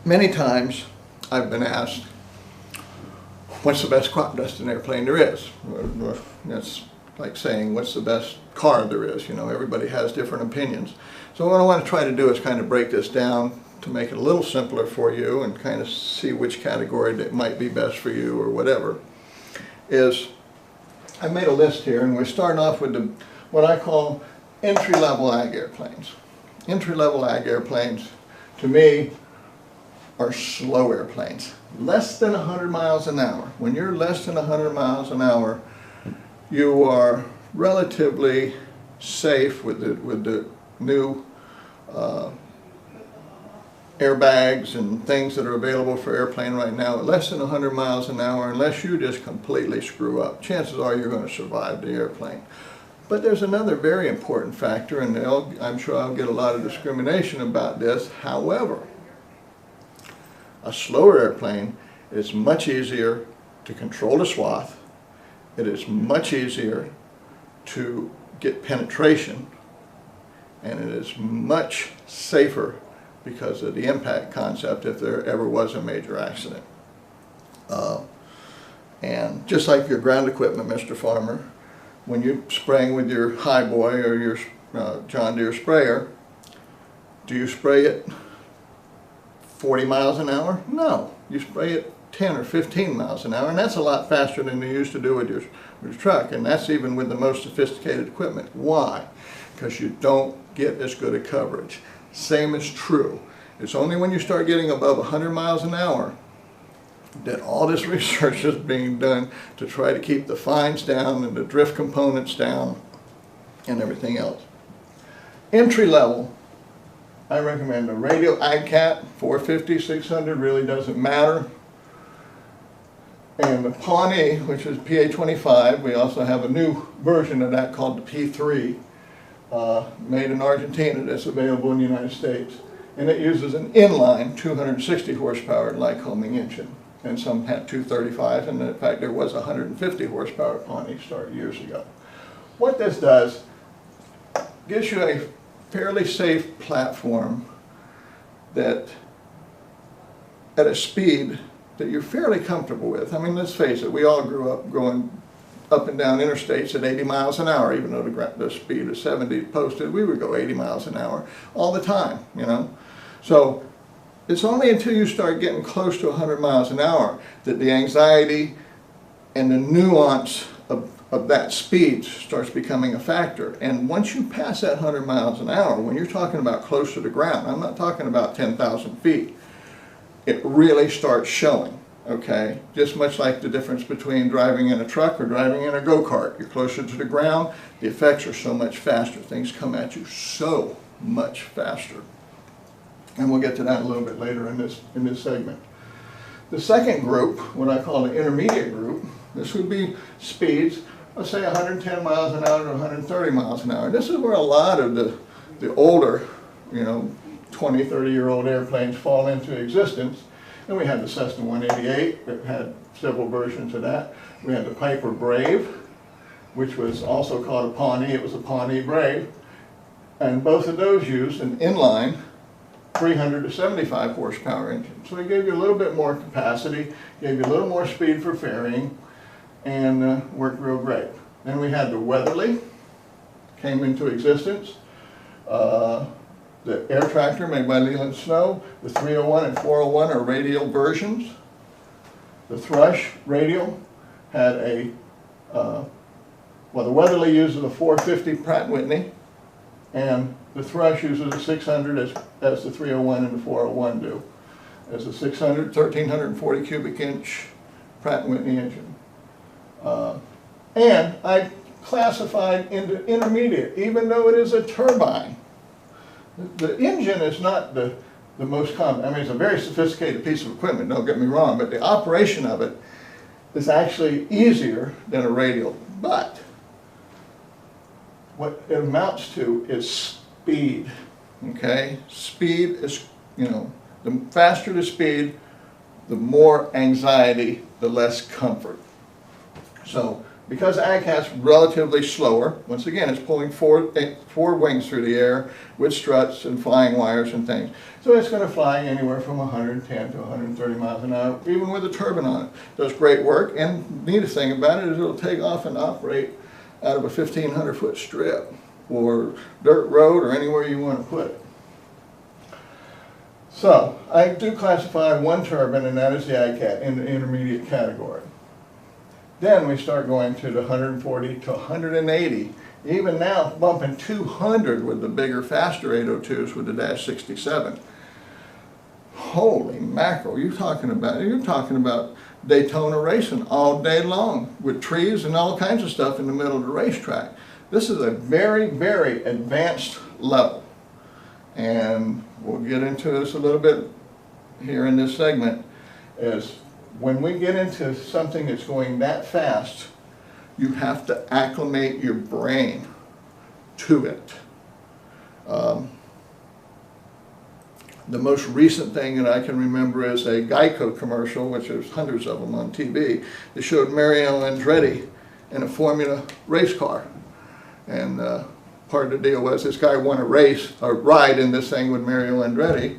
Many times I've been asked, what's the best crop dusting airplane there is? That's like saying, what's the best car there is? You know, everybody has different opinions. So what I want to try to do is kind of break this down to make it a little simpler for you and kind of see which category that might be best for you or whatever. I made a list here, and we're starting off with what I call entry-level ag airplanes. Entry-level ag airplanes, to me, are slow airplanes. Less than 100 miles an hour. When you're less than 100 miles an hour, you are relatively safe with the new airbags and things that are available for airplane right now. At less than 100 miles an hour, unless you just completely screw up, chances are you're going to survive the airplane. But there's another very important factor, and I'm sure I'll get a lot of discrimination about this. However, a slower airplane is much easier to control the swath. It is much easier to get penetration, and it is much safer because of the impact concept if there ever was a major accident. And just like your ground equipment, Mr. Farmer, when you're spraying with your Highboy or your John Deere sprayer, do you spray it 40 miles an hour? No, you spray it 10 or 15 miles an hour, and that's a lot faster than you used to do with your truck, and that's even with the most sophisticated equipment. Why? Because you don't get as good a coverage. Same is true. It's only when you start getting above 100 miles an hour that all this research is being done to try to keep the fines down and the drift components down and everything else. Entry level, I recommend a Radial AgCat 450, 600, really doesn't matter. And the Pawnee, which is PA25, we also have a new version of that called the P3, made in Argentina, that's available in the United States. And it uses an inline 260 horsepower Lycoming engine. And some had 235, and in fact there was a 150 horsepower Pawnee start years ago. What this does, gives you a fairly safe platform that at a speed that you're fairly comfortable with. I mean, let's face it, we all grew up going up and down interstates at 80 miles an hour, even though the speed of 70 posted, we would go 80 miles an hour all the time, you know. So it's only until you start getting close to 100 miles an hour that the anxiety and the nuance of that speed starts becoming a factor. And once you pass that 100 miles an hour, when you're talking about close to the ground, I'm not talking about 10,000 feet, it really starts showing, okay? Just much like the difference between driving in a truck or driving in a go-kart. You're closer to the ground, the effects are so much faster. Things come at you so much faster. And we'll get to that a little bit later in this segment. The second group, what I call the intermediate group, this would be speeds, let's say 110 miles an hour to 130 miles an hour. This is where a lot of the older, you know, 20, 30-year-old airplanes fall into existence. And we had the Cessna 188 that had several versions of that. We had the Piper Brave, which was also called a Pawnee. It was a Pawnee Brave. And both of those used an inline 300 to 75 horsepower engine. So it gave you a little bit more capacity, gave you a little more speed for ferrying, and worked real great. Then we had the Weatherly, came into existence. The Air Tractor made by Leland Snow, the 301 and 401 are radial versions. The Thrush radial had well, the Weatherly uses a 450 Pratt & Whitney, and the Thrush uses a 600 as the 301 and the 401 do. As a 600, 1,340 cubic inch Pratt & Whitney engine. And I classified into intermediate, even though it is a turbine. The engine is not the most common. I mean, it's a very sophisticated piece of equipment, don't get me wrong, but the operation of it is actually easier than a radial. But what it amounts to is speed, okay? Speed is, you know, the faster the speed, the more anxiety, the less comfort. So Because AGCAT's relatively slower, once again, it's pulling four wings through the air with struts and flying wires and things. So it's going to fly anywhere from 110 to 130 miles an hour, even with a turbine on it. Does great work, and the neatest thing about it is it'll take off and operate out of a 1,500-foot strip or dirt road or anywhere you want to put it. So I do classify one turbine, and that is the AGCAT, in the intermediate category. Then we start going to the 140 to 180, even now bumping 200 with the bigger, faster 802s with the Dash 67. Holy mackerel, you're talking about Daytona racing all day long with trees and all kinds of stuff in the middle of the racetrack. This is a very, very advanced level. And we'll get into this a little bit here in this segment, is when we get into something that's going that fast, you have to acclimate your brain to it. The most recent thing that I can remember is a Geico commercial, which there's hundreds of them on TV, that showed Mario Andretti in a Formula race car. And part of the deal was this guy won a ride in this thing with Mario Andretti,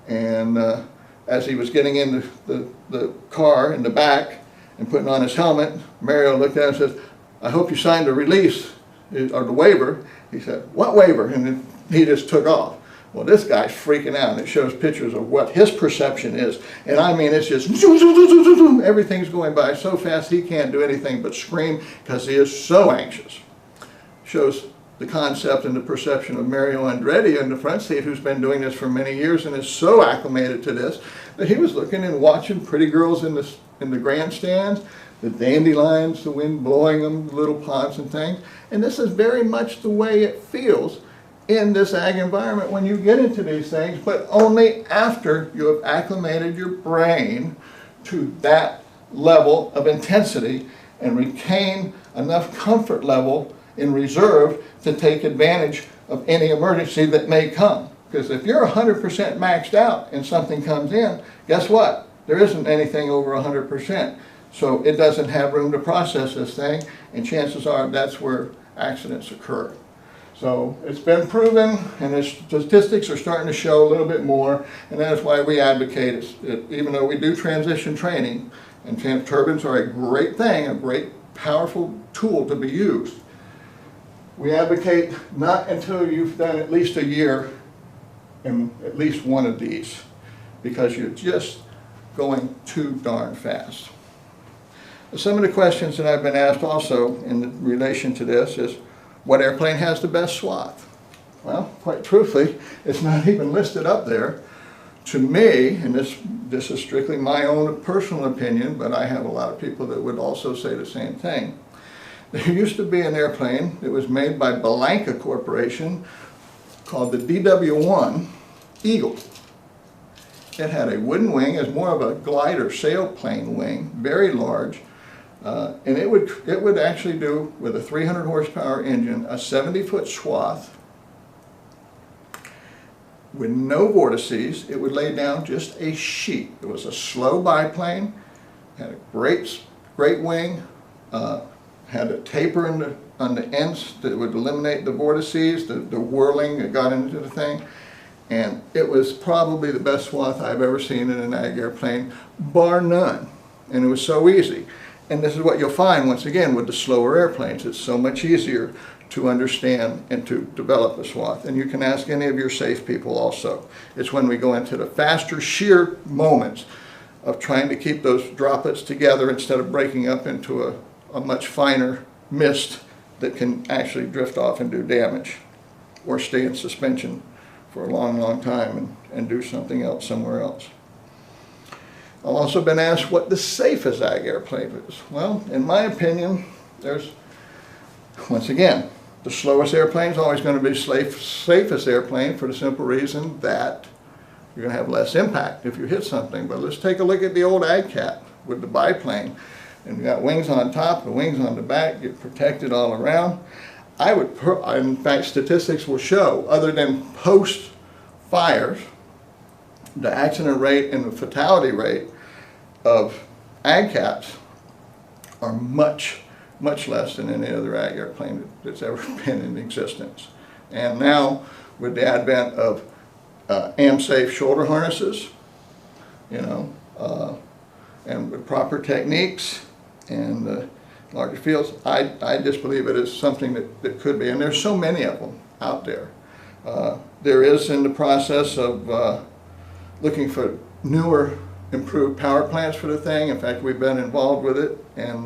and as he was getting in the car in the back and putting on his helmet, Mario looked at him and says, "I hope you signed the release, or the waiver." He said, "What waiver?" And then he just took off. Well, this guy's freaking out, and it shows pictures of what his perception is. And I mean, it's just, everything's going by so fast he can't do anything but scream because he is so anxious. Shows the concept and the perception of Mario Andretti in the front seat, who's been doing this for many years and is so acclimated to this that he was looking and watching pretty girls in the grandstands, the dandelions, the wind blowing them, the little ponds and things. And this is very much the way it feels in this ag environment when you get into these things, but only after you have acclimated your brain to that level of intensity and retain enough comfort level in reserve to take advantage of any emergency that may come. Because if you're 100% maxed out and something comes in, guess what? There isn't anything over 100%. So it doesn't have room to process this thing, and chances are that's where accidents occur. So it's been proven, and the statistics are starting to show a little bit more, and that's why we advocate it. Even though we do transition training, and turbines are a great thing, a great powerful tool to be used, we advocate not until you've done at least a year in at least one of these, because you're just going too darn fast. Some of the questions that I've been asked also in relation to this is, what airplane has the best swath? Well, quite truthfully, it's not even listed up there. To me, and this is strictly my own personal opinion, but I have a lot of people that would also say the same thing. There used to be an airplane that was made by Bellanca Corporation called the DW-1 Eagle. It had a wooden wing, as more of a glider sailplane wing, very large, and it would actually do, with a 300 horsepower engine, a 70-foot swath with no vortices. It would lay down just a sheet. It was a slow biplane, had a great wing, had a taper on the ends that would eliminate the vortices, the whirling that got into the thing. And it was probably the best swath I've ever seen in an ag airplane, bar none. And it was so easy. And this is what you'll find, once again, with the slower airplanes. It's so much easier to understand and to develop a swath. And you can ask any of your safe people also. It's when we go into the faster, sheer moments of trying to keep those droplets together instead of breaking up into a much finer mist that can actually drift off and do damage or stay in suspension for a long, long time and do something else somewhere else. I've also been asked what the safest ag airplane is. Well, in my opinion, there's, once again, the slowest airplane is always going to be safest airplane, for the simple reason that you're going to have less impact if you hit something. But let's take a look at the old AGCAT with the biplane. And you got wings on top and wings on the back, get protected all around. In fact, statistics will show, other than post fires, the accident rate and the fatality rate of AGCATs are much much less than any other ag airplane that's ever been in existence. And now, with the advent of AmSafe shoulder harnesses, you know, and with proper techniques and larger fields, I just believe it is something that could be, and there's so many of them out there. There is in the process of looking for newer, improved power plants for the thing. In fact, we've been involved with it, and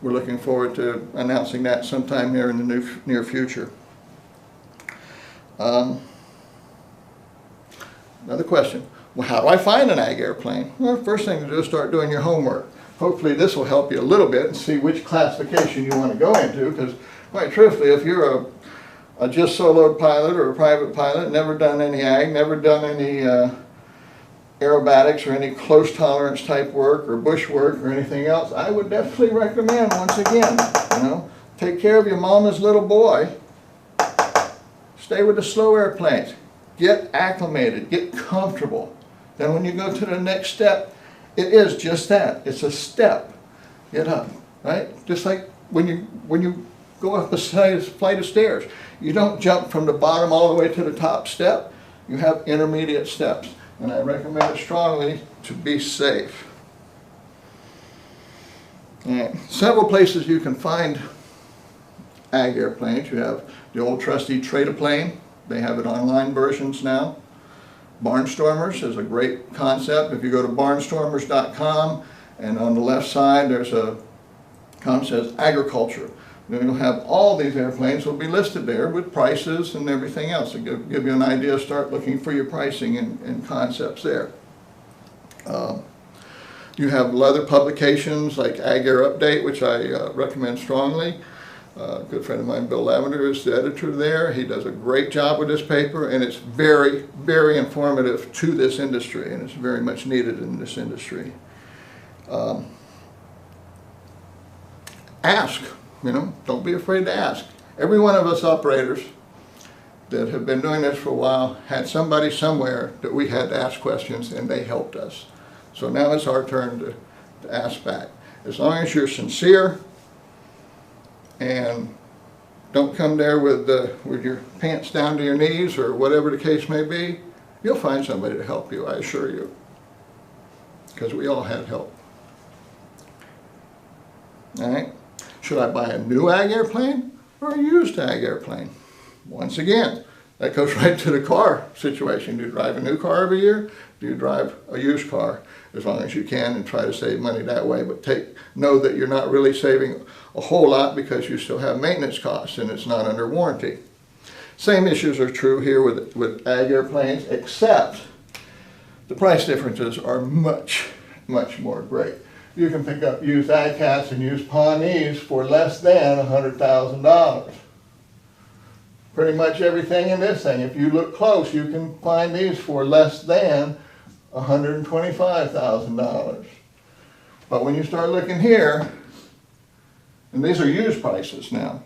we're looking forward to announcing that sometime here in the near future. Another question. Well, how do I find an ag airplane? Well, first thing to do is start doing your homework. Hopefully this will help you a little bit and see which classification you want to go into, because quite truthfully, if you're a just soloed pilot or a private pilot, never done any ag, never done any aerobatics or any close tolerance type work or bush work or anything else, I would definitely recommend, once again, you know, take care of your mama's little boy. Stay with the slow airplanes. Get acclimated, get comfortable. Then when you go to the next step, it is just that. It's a step. Get up, right? Just like when you go up a flight of stairs. You don't jump from the bottom all the way to the top step. You have intermediate steps. And I recommend it strongly to be safe. And several places you can find ag airplanes. You have the old trusty Trade-A-Plane. They have it online versions now. Barnstormers is a great concept. If you go to barnstormers.com, and on the left side there's a column that says agriculture. Then you'll have all these airplanes will be listed there with prices and everything else. It'll give you an idea, start looking for your pricing and concepts there. You have other publications like Ag Air Update, which I recommend strongly. A good friend of mine, Bill Lavender, is the editor there. He does a great job with this paper, and it's very, very informative to this industry, and it's very much needed in this industry. Ask, you know, don't be afraid to ask. Every one of us operators that have been doing this for a while had somebody somewhere that we had to ask questions, and they helped us. So now it's our turn to ask back. As long as you're sincere, and don't come there with your pants down to your knees or whatever the case may be, you'll find somebody to help you, I assure you. Because we all had help. All right? Should I buy a new ag airplane or a used ag airplane? Once again, that goes right to the car situation. Do you drive a new car every year? Do you drive a used car? As long as you can, and try to save money that way, but know that you're not really saving a whole lot because you still have maintenance costs and it's not under warranty. Same issues are true here with ag airplanes, except the price differences are much, much more great. You can pick up used AgCats and used Pawnees for less than $100,000. Pretty much everything in this thing, if you look close, you can find these for less than $125,000. But when you start looking here, and these are used prices now,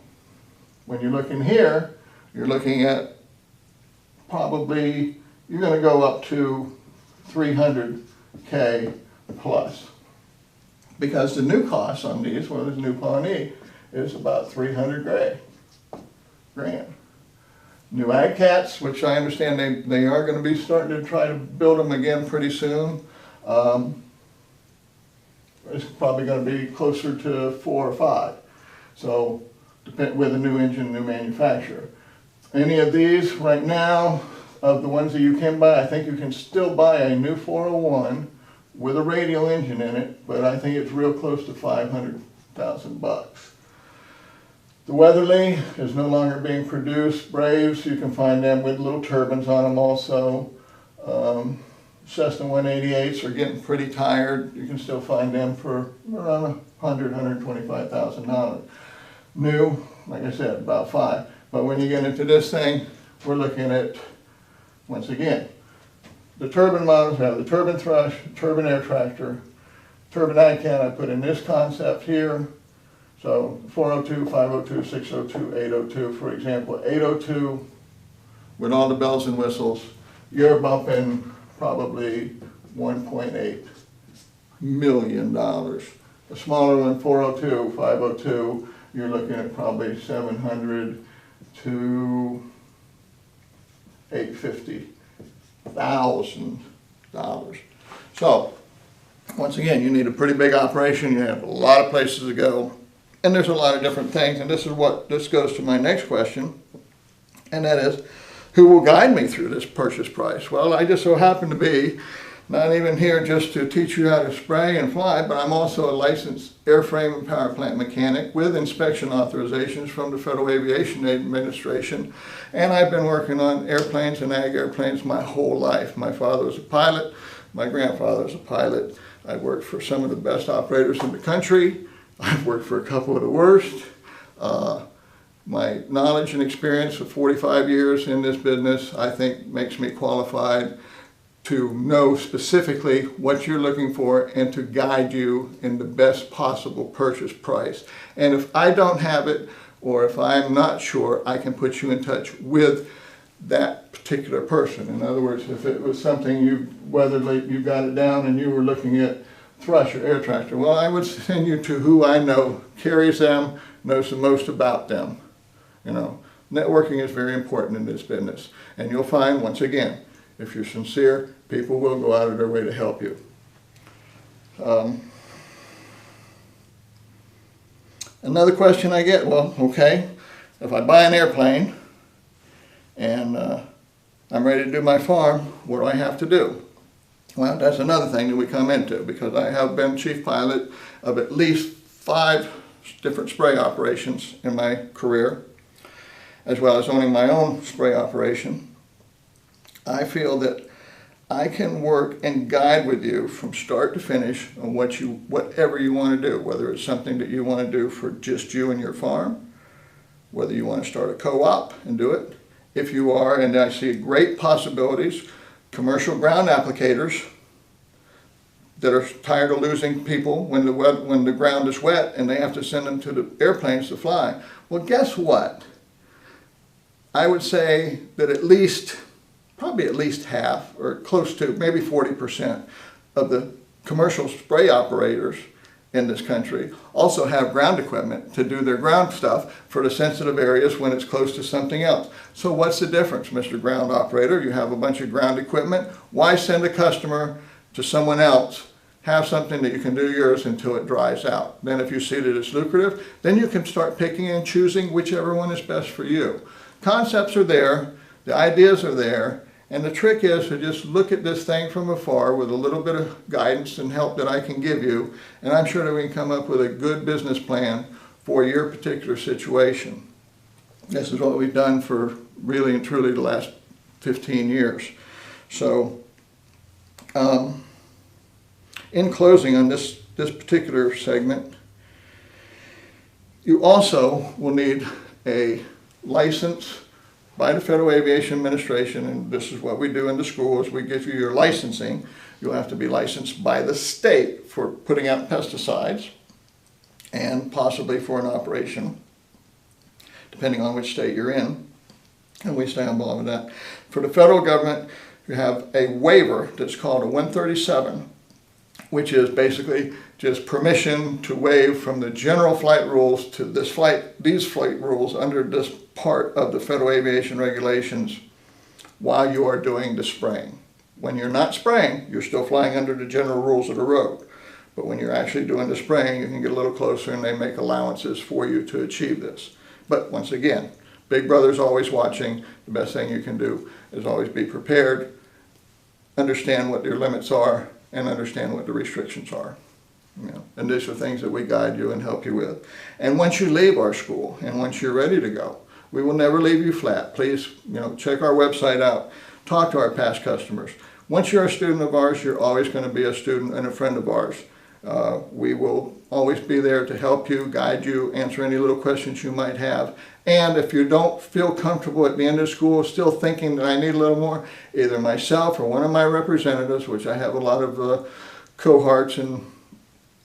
when you look in here, you're looking at probably, you're going to go up to $300K plus. Because the new cost on these, well, this new Pawnee, is about $300 grand. New AgCats, which I understand they are going to be starting to try to build them again pretty soon. It's probably going to be closer to 4 or 5. So, with a new engine, new manufacturer. Any of these right now, of the ones that you can buy, I think you can still buy a new 401 with a radial engine in it, but I think it's real close to $500,000. The Weatherly is no longer being produced. Braves, you can find them with little turbines on them also. Cessna 188s are getting pretty tired. You can still find them for around $125,000. New, like I said, about 5. But when you get into this thing, we're looking at, once again, the turbine models. We have the turbine thrush, turbine air tractor, turbine AgCat I put in this concept here. So 402, 502, 602, 802, for example. 802, with all the bells and whistles, you're bumping probably $1.8 million. The smaller one, 402, 502, you're looking at probably $700 to $850,000. So, once again, you need a pretty big operation, you have a lot of places to go, and there's a lot of different things, and this goes to my next question, and that is, who will guide me through this purchase price? Well, I just so happen to be not even here just to teach you how to spray and fly, but I'm also a licensed airframe and power plant mechanic with inspection authorizations from the Federal Aviation Administration, and I've been working on airplanes and ag airplanes my whole life. My father was a pilot, my grandfather was a pilot. I've worked for some of the best operators in the country. I've worked for a couple of the worst. My knowledge and experience of 45 years in this business, I think, makes me qualified to know specifically what you're looking for and to guide you in the best possible purchase price. And if I don't have it, or if I'm not sure, I can put you in touch with that particular person. In other words, if it was something whether you got it down and you were looking at thrush or air tractor, well, I would send you to who I know carries them, knows the most about them. You know, networking is very important in this business. And you'll find, once again, if you're sincere, people will go out of their way to help you. Another question I get, well, okay, if I buy an airplane and I'm ready to do my farm, what do I have to do? Well, that's another thing that we come into, because I have been chief pilot of at least 5 different spray operations in my career, as well as owning my own spray operation. I feel that I can work and guide with you from start to finish on whatever you want to do, whether it's something that you want to do for just you and your farm, whether you want to start a co-op and do it. If you are, and I see great possibilities, commercial ground applicators that are tired of losing people when the ground is wet and they have to send them to the airplanes to fly. Well, guess what? I would say that probably at least half, or close to maybe 40% of the commercial spray operators in this country also have ground equipment to do their ground stuff for the sensitive areas when it's close to something else. So what's the difference, Mr. Ground Operator? You have a bunch of ground equipment. Why send a customer to someone else? Have something that you can do yours until it dries out. Then if you see that it's lucrative, then you can start picking and choosing whichever one is best for you. Concepts are there, the ideas are there, and the trick is to just look at this thing from afar with a little bit of guidance and help that I can give you, and I'm sure that we can come up with a good business plan for your particular situation. This is what we've done for really and truly the last 15 years. So, in closing on this particular segment, you also will need a license by the Federal Aviation Administration, and this is what we do in the schools. We give you your licensing. You'll have to be licensed by the state for putting out pesticides and possibly for an operation, depending on which state you're in, and we stay on board with that. For the federal government, you have a waiver that's called a 137, which is basically just permission to waive from the general flight rules to these flight rules under this part of the Federal Aviation Regulations while you are doing the spraying. When you're not spraying, you're still flying under the general rules of the road. But when you're actually doing the spraying, you can get a little closer and they make allowances for you to achieve this. But once again, Big Brother's always watching. The best thing you can do is always be prepared, understand what your limits are, and understand what the restrictions are. You know, and these are things that we guide you and help you with. And once you leave our school and once you're ready to go, we will never leave you flat. Please, check our website out. Talk to our past customers. Once you're a student of ours, you're always going to be a student and a friend of ours. We will always be there to help you, guide you, answer any little questions you might have. And if you don't feel comfortable at the end of school still thinking that I need a little more, either myself or one of my representatives, which I have a lot of cohorts and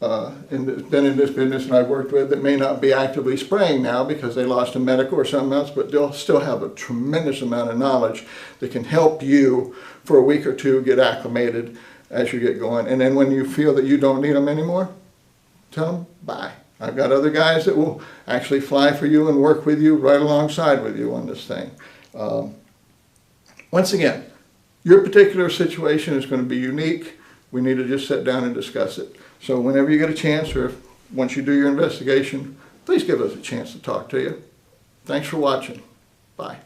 been in this business and I've worked with that may not be actively spraying now because they lost a medical or something else, but they'll still have a tremendous amount of knowledge that can help you for a week or two get acclimated as you get going. And then when you feel that you don't need them anymore, tell them bye. I've got other guys that will actually fly for you and work with you right alongside with you on this thing. Once again, your particular situation is going to be unique. We need to just sit down and discuss it. So whenever you get a chance, or once you do your investigation, please give us a chance to talk to you. Thanks for watching. Bye.